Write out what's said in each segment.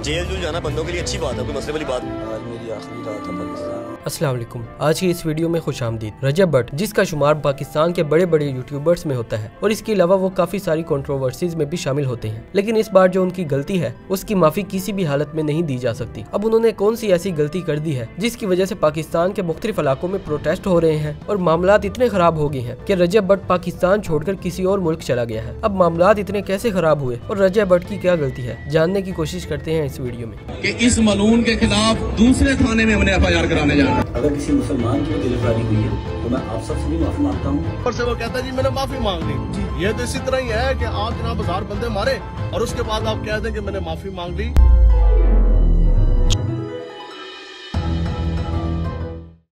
Jail joule जाना बंदों के लिए अच्छी बात है, कोई मसले वाली बात। आज मेरी आखिरी रात है पाकिस्तान। अस्सलाम वालेकुम। आज की इस वीडियो में खुशामदीद। रजब भट्ट, जिसका शुमार पाकिस्तान के बड़े बड़े यूट्यूबर्स में होता है और इसके अलावा वो काफी सारी कंट्रोवर्सीज में भी शामिल होते हैं, लेकिन इस बार जो उनकी गलती है उसकी माफी किसी भी हालत में नहीं दी जा सकती। अब उन्होंने कौन सी ऐसी गलती कर दी है जिसकी वजह से पाकिस्तान के मुख्तलिफ इलाकों में प्रोटेस्ट हो रहे हैं और मामलात इतने खराब हो गए हैं कि रजब भट्ट पाकिस्तान छोड़कर किसी और मुल्क चला गया है। अब मामलात इतने कैसे खराब हुए और रजब भट्ट की क्या गलती है, जानने की कोशिश करते हैं इस वीडियो में। कि इस मलून के खिलाफ दूसरे थाने में हमने FIR कराने जाना। अगर किसी मुसलमान की गिरफ्तारी हुई है तो मैं आप सबसे भी माफी मांगता हूँ। और से वो कहता है जी मैंने माफी मांग ली। ये तो इसी तरह ही है कि आप जनाब 1000 बंदे मारे और उसके बाद आप कह दें कि मैंने माफी मांग ली।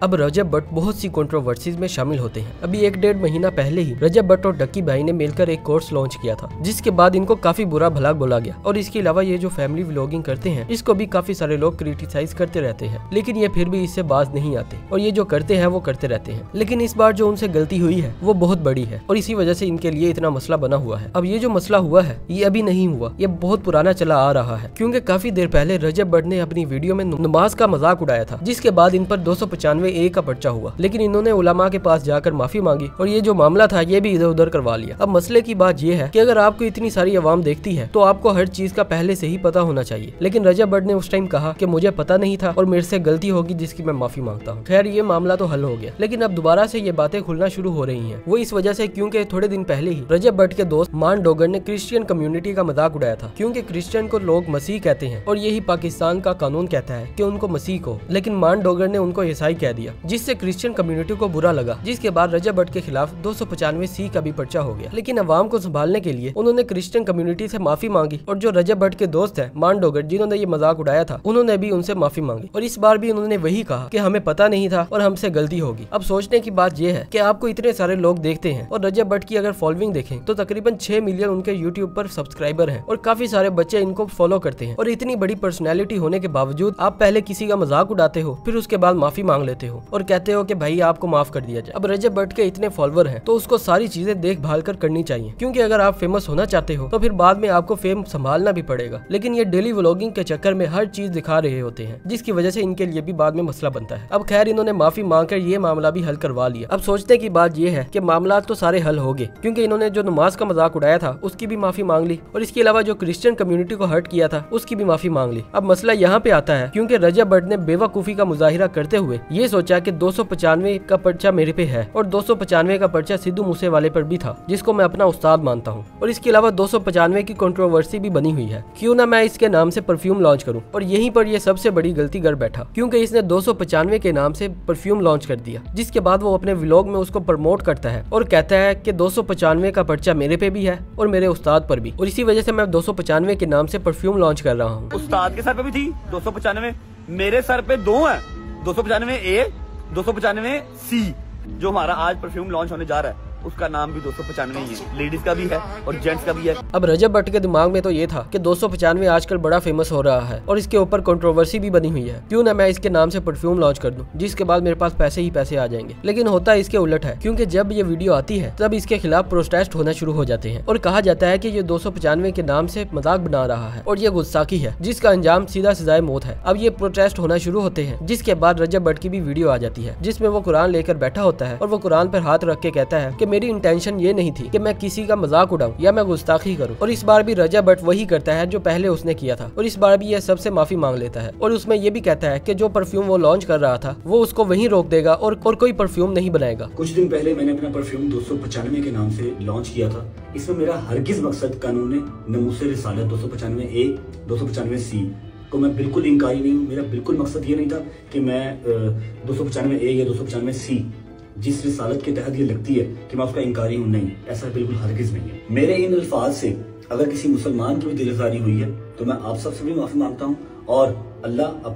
अब रजब भट्ट बहुत सी कंट्रोवर्सीज में शामिल होते हैं। अभी 1-1.5 महीना पहले ही रजब भट्ट और डक्की भाई ने मिलकर एक कोर्स लॉन्च किया था, जिसके बाद इनको काफी बुरा भला बोला गया। और इसके अलावा ये जो फैमिली व्लॉगिंग करते हैं इसको भी काफी सारे लोग क्रिटिसाइज करते रहते हैं, लेकिन ये फिर भी इससे बाज नहीं आते और ये जो करते हैं वो करते रहते हैं। लेकिन इस बार जो उनसे गलती हुई है वो बहुत बड़ी है और इसी वजह से इनके लिए इतना मसला बना हुआ है। अब ये जो मसला हुआ है ये अभी नहीं हुआ, ये बहुत पुराना चला आ रहा है, क्योंकि काफी देर पहले रजब भट्ट ने अपनी वीडियो में नमाज का मजाक उड़ाया था, जिसके बाद इन पर 295A का पर्चा हुआ। लेकिन इन्होंने उलमा के पास जाकर माफी मांगी और ये जो मामला था ये भी इधर उधर करवा लिया। अब मसले की बात ये है कि अगर आपको इतनी सारी अवाम देखती है तो आपको हर चीज का पहले से ही पता होना चाहिए, लेकिन रजब भट्ट ने उस टाइम कहा कि मुझे पता नहीं था और मेरे से गलती होगी जिसकी मैं माफी मांगता हूँ। खैर ये मामला तो हल हो गया, लेकिन अब दोबारा से ये बातें खुलना शुरू हो रही है। वो इस वजह से क्योंकि थोड़े दिन पहले ही रजब भट्ट के दोस्त मान डोगर ने क्रिश्चियन कम्युनिटी का मजाक उड़ाया था, क्योंकि क्रिश्चियन को लोग मसीह कहते हैं और यही पाकिस्तान का कानून कहता है कि उनको मसीह को, लेकिन मान डोगर ने उनको ईसाई कह दिया, जिससे क्रिश्चियन कम्युनिटी को बुरा लगा, जिसके बाद रजब भट्ट के खिलाफ 295C का भी पर्चा हो गया। लेकिन अवाम को संभालने के लिए उन्होंने क्रिश्चियन कम्युनिटी से माफी मांगी और जो रजब भट्ट के दोस्त हैं मान डोगर, जिन्होंने ये मजाक उड़ाया था, उन्होंने भी उनसे माफी मांगी और इस बार भी उन्होंने वही कहा कि हमें पता नहीं था और हमसे गलती होगी। अब सोचने की बात यह है कि आपको इतने सारे लोग देखते हैं और रजब भट्ट की अगर फॉलोइंग देखें तो तकरीबन 6 मिलियन उनके यूट्यूब पर सब्सक्राइबर हैं और काफी सारे बच्चे इनको फॉलो करते हैं। और इतनी बड़ी पर्सनैलिटी होने के बावजूद आप पहले किसी का मजाक उड़ाते हो, फिर उसके बाद माफी मांग लेते हो और कहते हो कि भाई आपको माफ कर दिया जाए। अब रजब भट्ट के इतने फॉलोअर हैं तो उसको सारी चीजें देखभाल कर करनी चाहिए, क्योंकि अगर आप फेमस होना चाहते हो तो फिर बाद में आपको फेम संभालना भी पड़ेगा। लेकिन ये डेली व्लॉगिंग के चक्कर में हर चीज दिखा रहे होते हैं, जिसकी वजह से इनके लिए भी बाद में मसला बनता है। अब खैर इन्होंने माफी मांगकर ये मामला भी हल करवा लिया। अब सोचने की बात ये है कि मामला तो सारे हल हो गए, क्योंकि इन्होंने जो नमाज का मजाक उड़ाया था उसकी भी माफी मांग ली और इसके अलावा जो क्रिश्चियन कम्युनिटी को हर्ट किया था उसकी भी माफी मांग ली। अब मसला यहाँ पे आता है क्योंकि रजब भट्ट ने बेवकूफी का मुजाहिरा करते हुए ये सोचा कि 295 का पर्चा मेरे पे है और 295 का पर्चा सिद्धू मूसेवाले पर भी था, जिसको मैं अपना उस्ताद मानता हूँ। और इसके अलावा 295 की कंट्रोवर्सी भी बनी हुई है, क्यों ना मैं इसके नाम से परफ्यूम लॉन्च करूँ। और यहीं पर ये सबसे बड़ी गलती कर बैठा, क्योंकि इसने 295 के नाम से परफ्यूम लॉन्च कर दिया, जिसके बाद वो अपने व्लॉग में उसको प्रमोट करता है और कहता है कि 295 का पर्चा मेरे पे भी है और मेरे उस्ताद पर भी, और इसी वजह से मैं 295 के नाम से परफ्यूम लॉन्च कर रहा हूँ। उस्ताद के सर पे भी थी 295, मेरे सर पे 2 है, 295A, 295C। जो हमारा आज परफ्यूम लॉन्च होने जा रहा है उसका नाम भी 295 ही है, लेडीज का भी है और जेंट्स का भी है। अब रजब भट्ट के दिमाग में तो ये था कि 295 आजकल बड़ा फेमस हो रहा है और इसके ऊपर कंट्रोवर्सी भी बनी हुई है, क्यों ना मैं इसके नाम से परफ्यूम लॉन्च कर दूं, जिसके बाद मेरे पास पैसे ही पैसे आ जाएंगे। लेकिन होता इसके उलट है, क्योंकि जब ये वीडियो आती है तब इसके खिलाफ प्रोटेस्ट होना शुरू हो जाते हैं और कहा जाता है कि ये 295 के नाम से मजाक बना रहा है और ये गुस्ताखी है, जिसका अंजाम सीधा सजाए मौत है। अब ये प्रोटेस्ट होना शुरू होते हैं, जिसके बाद रजब भट्ट की भी वीडियो आ जाती है जिसमें वो कुरान लेकर बैठा होता है और वो कुरान पर हाथ रख के कहता है कि मेरी इंटेंशन नहीं थी कि मैं किसी का मजाक उड़ाऊं या मैं गुस्ताखी करूं। और इस बार भी रजब भट्ट वही करता है जो पहले उसने किया था और इस बार भी यह सबसे माफी मांग लेता है और उसमें यह भी कहता है कि जो परफ्यूम वो लॉन्च कर रहा था वो उसको वहीं रोक देगा और कोई परफ्यूम नहीं बनाएगा। कुछ दिन पहले मैंने अपना परफ्यूम 295 के नाम से लॉन्च किया था। इसमें मेरा हरगिज मकसद कानून नमूसे रिसालत 295A, 295C को मैं बिल्कुल इंकारी नहीं हूँ। मेरा बिल्कुल मकसद ये नहीं था कि मैं 295A या 295C जिस रिसालत के तहत ये लगती है कि मैं उसका इंकारी हूँ, नहीं, ऐसा बिल्कुल हरगिज नहीं है। मेरे इन अल्फाज से अगर किसी मुसलमान की भी दिलजारी हुई है तो मैं आप सबसे भी माफी मांगता हूँ और अल्लाह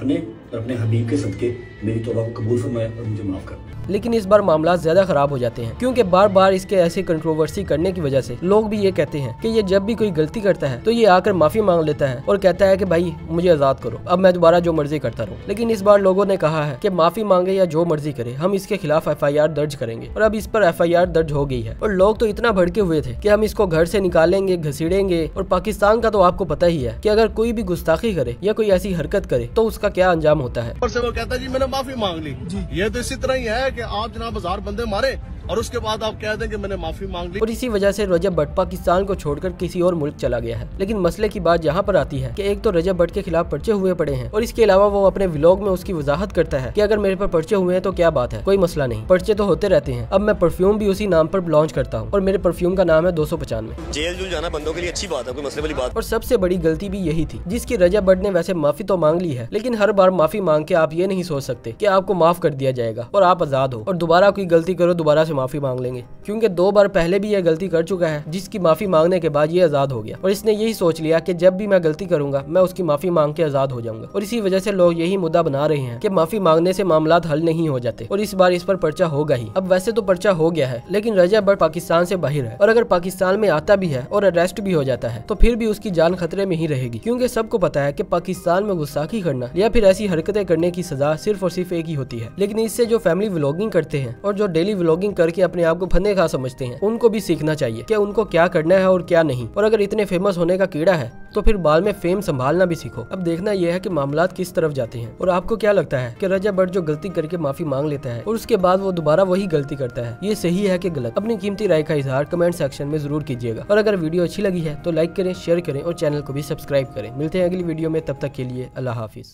अपने हबीब के सदके मेरी तौबा को कबूल फरमाए और मुझे माफ कर। लेकिन इस बार मामला ज्यादा खराब हो जाते हैं, क्योंकि बार बार इसके ऐसे कंट्रोवर्सी करने की वजह से लोग भी ये कहते हैं कि ये जब भी कोई गलती करता है तो ये आकर माफी मांग लेता है और कहता है कि भाई मुझे आजाद करो, अब मैं दोबारा जो मर्जी करता रहूं। लेकिन इस बार लोगों ने कहा है कि माफी मांगे या जो मर्जी करे, हम इसके खिलाफ FIR दर्ज करेंगे। और अब इस पर FIR दर्ज हो गई है और लोग तो इतना भड़के हुए थे कि हम इसको घर से निकालेंगे, घसीड़ेंगे। और पाकिस्तान का तो आपको पता ही है कि अगर कोई भी गुस्ताखी करे या कोई ऐसी हरकत करे तो उसका क्या अंजाम होता है। और से वो कहता है जी मैंने माफी मांग ली जी। ये तो इसी तरह ही है कि आप जनाब हजार बंदे मारे और उसके बाद आप कह दें कि मैंने माफी मांग ली। और इसी वजह से रजब भट्ट पाकिस्तान को छोड़कर किसी और मुल्क चला गया है। लेकिन मसले की बात यहाँ पर आती है कि एक तो रजब भट्ट के खिलाफ पर्चे हुए पड़े हैं और इसके अलावा वो अपने व्लॉग में उसकी वजाहत करता है कि अगर मेरे पर पर्चे हुए हैं तो क्या बात है, कोई मसला नहीं, पर्चे तो होते रहते हैं। अब मैं परफ्यूम भी उसी नाम पर लॉन्च करता हूँ और मेरे परफ्यूम का नाम है 295। जेल जूल जाना बंदों के लिए अच्छी बात है, कोई मसले वाली बात। और सबसे बड़ी गलती भी यही थी जिसकी रजब भट्ट ने वैसे माफी तो मांग ली है, लेकिन हर बार माफी मांग के आप ये नहीं सोच सकते कि आपको माफ कर दिया जाएगा और आप आजाद हो और दोबारा कोई गलती करो दोबारा से माफी मांग लेंगे, क्योंकि 2 बार पहले भी यह गलती कर चुका है जिसकी माफी मांगने के बाद ये आजाद हो गया। और इसने यही सोच लिया कि जब भी मैं गलती करूंगा मैं उसकी माफी मांग के आजाद हो जाऊंगा। और इसी वजह से लोग यही मुद्दा बना रहे हैं कि माफी मांगने से मामलात हल नहीं हो जाते और इस बार इस पर पर्चा होगा ही। अब वैसे तो पर्चा हो गया है, लेकिन रजब भट्ट पाकिस्तान से बाहर है और अगर पाकिस्तान में आता भी है और अरेस्ट भी हो जाता है तो फिर भी उसकी जान खतरे में ही रहेगी, क्योंकि सबको पता है कि पाकिस्तान में गुस्ताखी करना या फिर ऐसी हरकतें करने की सजा सिर्फ और सिर्फ एक ही होती है। लेकिन इससे जो फैमिली व्लॉगिंग करते हैं और जो डेली व्लॉगिंग करके अपने आप को फंदे खा समझते हैं उनको भी सीखना चाहिए कि उनको क्या करना है और क्या नहीं। और अगर इतने फेमस होने का कीड़ा है तो फिर बाद में फेम संभालना भी सीखो। अब देखना यह है कि मामलात किस तरफ जाते हैं। और आपको क्या लगता है कि रजब भट्ट जो गलती करके माफी मांग लेता है और उसके बाद वो दोबारा वही गलती करता है, ये सही है कि गलत? अपनी कीमती राय का इजहार कमेंट सेक्शन में जरूर कीजिएगा। और अगर वीडियो अच्छी लगी है तो लाइक करें, शेयर करें और चैनल को भी सब्सक्राइब करें। मिलते हैं अगली वीडियो में, तब तक के लिए अल्लाह हाफिज।